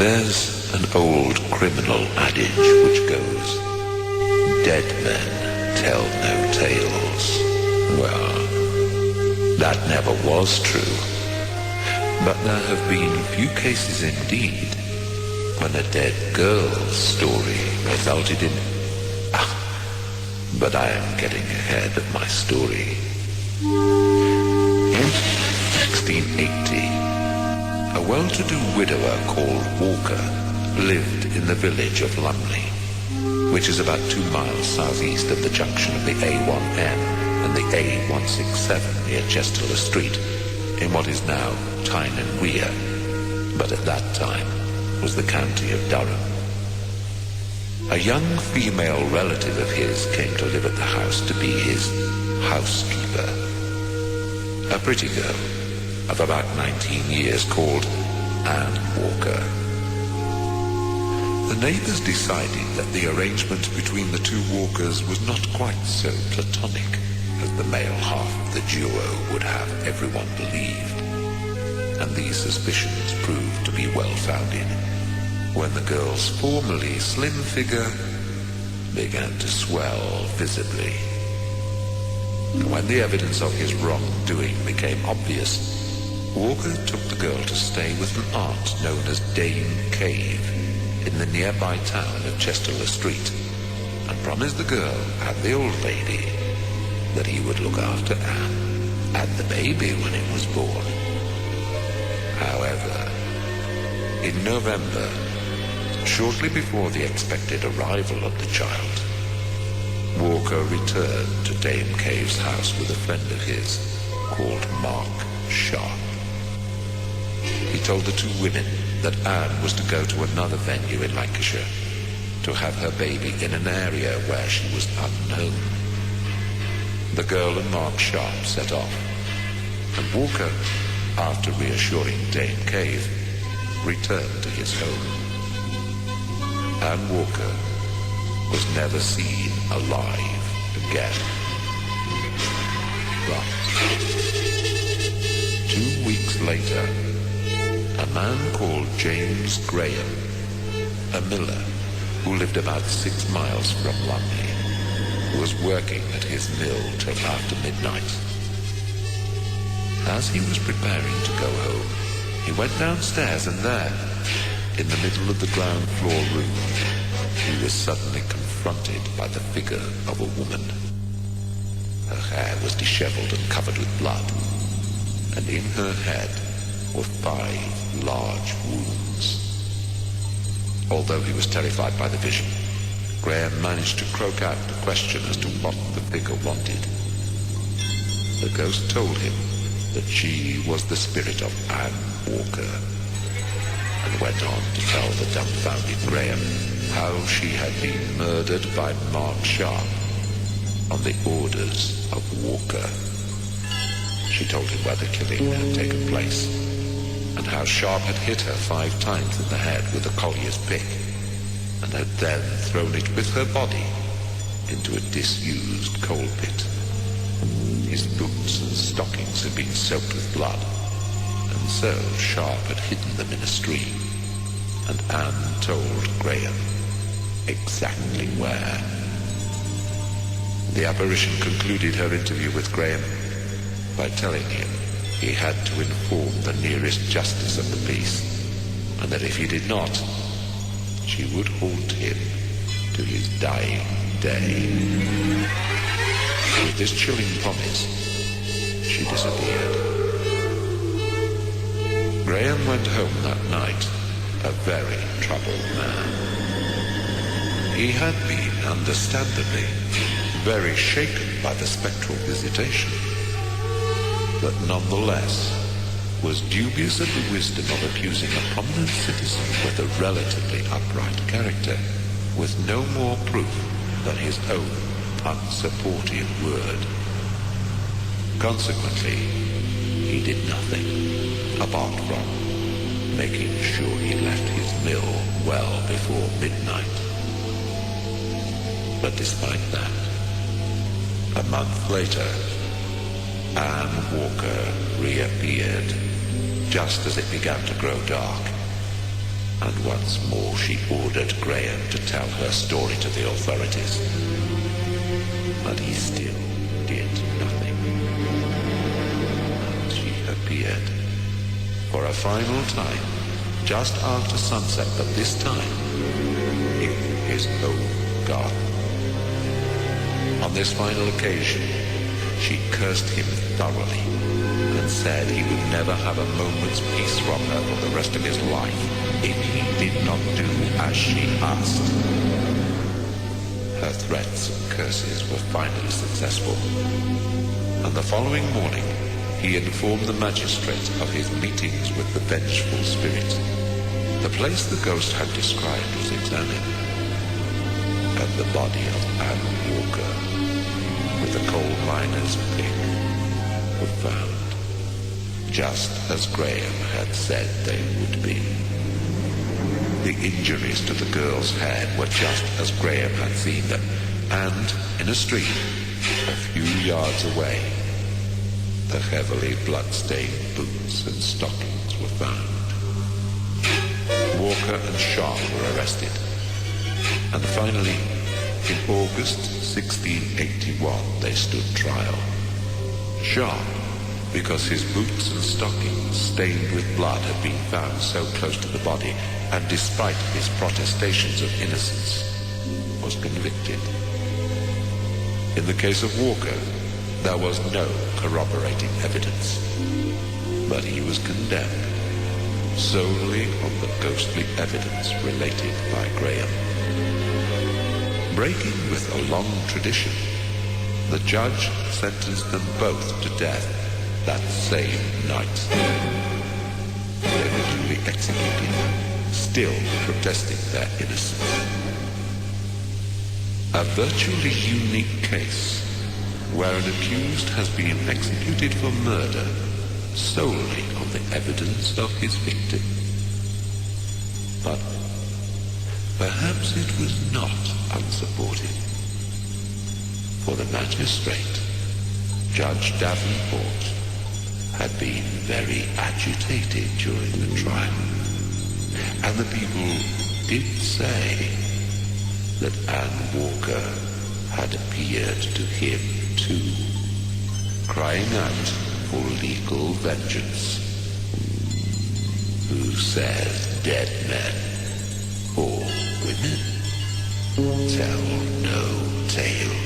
There's an old criminal adage which goes, "Dead men tell no tales." Well, that never was true. But there have been few cases indeed when a dead girl's story resulted in... but I am getting ahead of my story. In 1680, a well-to-do widower called Walker lived in the village of Lumley, which is about 2 miles southeast of the junction of the A1N and the A167 near Chester Street, in what is now Tyne and Wear, but at that time was the county of Durham. A young female relative of his came to live at the house to be his housekeeper. A pretty girl of about 19 years called Anne Walker. The neighbors decided that the arrangement between the two Walkers was not quite so platonic as the male half of the duo would have everyone believed, and these suspicions proved to be well-founded when the girl's formerly slim figure began to swell visibly. And when the evidence of his wrongdoing became obvious, Walker took the girl to stay with an aunt known as Dame Cave in the nearby town of Chester Street, and promised the girl and the old lady that he would look after Anne and the baby when it was born. However, in November, shortly before the expected arrival of the child, Walker returned to Dame Cave's house with a friend of his called Mark Sharpe. He told the two women that Anne was to go to another venue in Lancashire to have her baby in an area where she was unknown. The girl and Mark Sharpe set off, and Walker, after reassuring Dame Cave, returned to his home. Anne Walker was never seen alive again. But 2 weeks later, a man called James Grahame, a miller who lived about 6 miles from Lumley, was working at his mill till after midnight. As he was preparing to go home, he went downstairs, and there, in the middle of the ground floor room, he was suddenly confronted by the figure of a woman. Her hair was disheveled and covered with blood, and in her head were 5 large wounds. Although he was terrified by the vision, Grahame managed to croak out the question as to what the figure wanted. The ghost told him that she was the spirit of Anne Walker, and went on to tell the dumbfounded Grahame how she had been murdered by Mark Sharpe on the orders of Walker. She told him where the killing had taken place, and how Sharpe had hit her 5 times in the head with a collier's pick, and had then thrown it with her body into a disused coal pit. His boots and stockings had been soaked with blood, and so Sharpe had hidden them in a stream, and Anne told Grahame exactly where. The apparition concluded her interview with Grahame by telling him he had to inform the nearest justice of the peace, and that if he did not, she would haunt him to his dying day. With this chilling promise, she disappeared. Grahame went home that night a very troubled man. He had been, understandably, very shaken by the spectral visitation, but nonetheless was dubious of the wisdom of accusing a prominent citizen with a relatively upright character, with no more proof than his own unsupported word. Consequently, he did nothing, apart from making sure he left his mill well before midnight. But despite that, a month later, Anne Walker reappeared, just as it began to grow dark, and once more she ordered Grahame to tell her story to the authorities. But he still did nothing. And she appeared for a final time just after sunset, but this time in his own garden. On this final occasion, she cursed him thoroughly and said he would never have a moment's peace from her for the rest of his life if he did not do as she asked. Her threats and curses were finally successful, and the following morning he informed the magistrate of his meetings with the vengeful spirit. The place the ghost had described was examined, and the body of Anne Walker with the coal miner's pick were found, just as Grahame had said they would be. The injuries to the girl's head were just as Grahame had seen them, and in a street a few yards away, the heavily blood-stained boots and stockings were found. Walker and Sharpe were arrested, and finally, in August 1681, they stood trial. Sharpe, because his boots and stockings stained with blood had been found so close to the body, and despite his protestations of innocence, was convicted. In the case of Walker, there was no corroborating evidence, but he was condemned solely on the ghostly evidence related by Grahame. Breaking with a long tradition, the judge sentenced them both to death that same night. They were duly executed, still protesting their innocence. A virtually unique case where an accused has been executed for murder solely on the evidence of his victim. But perhaps it was not unsupported, for the magistrate, Judge Davenport, had been very agitated during the trial, and the people did say that Anne Walker had appeared to him too, crying out for legal vengeance. Who says dead men or women tell no tales?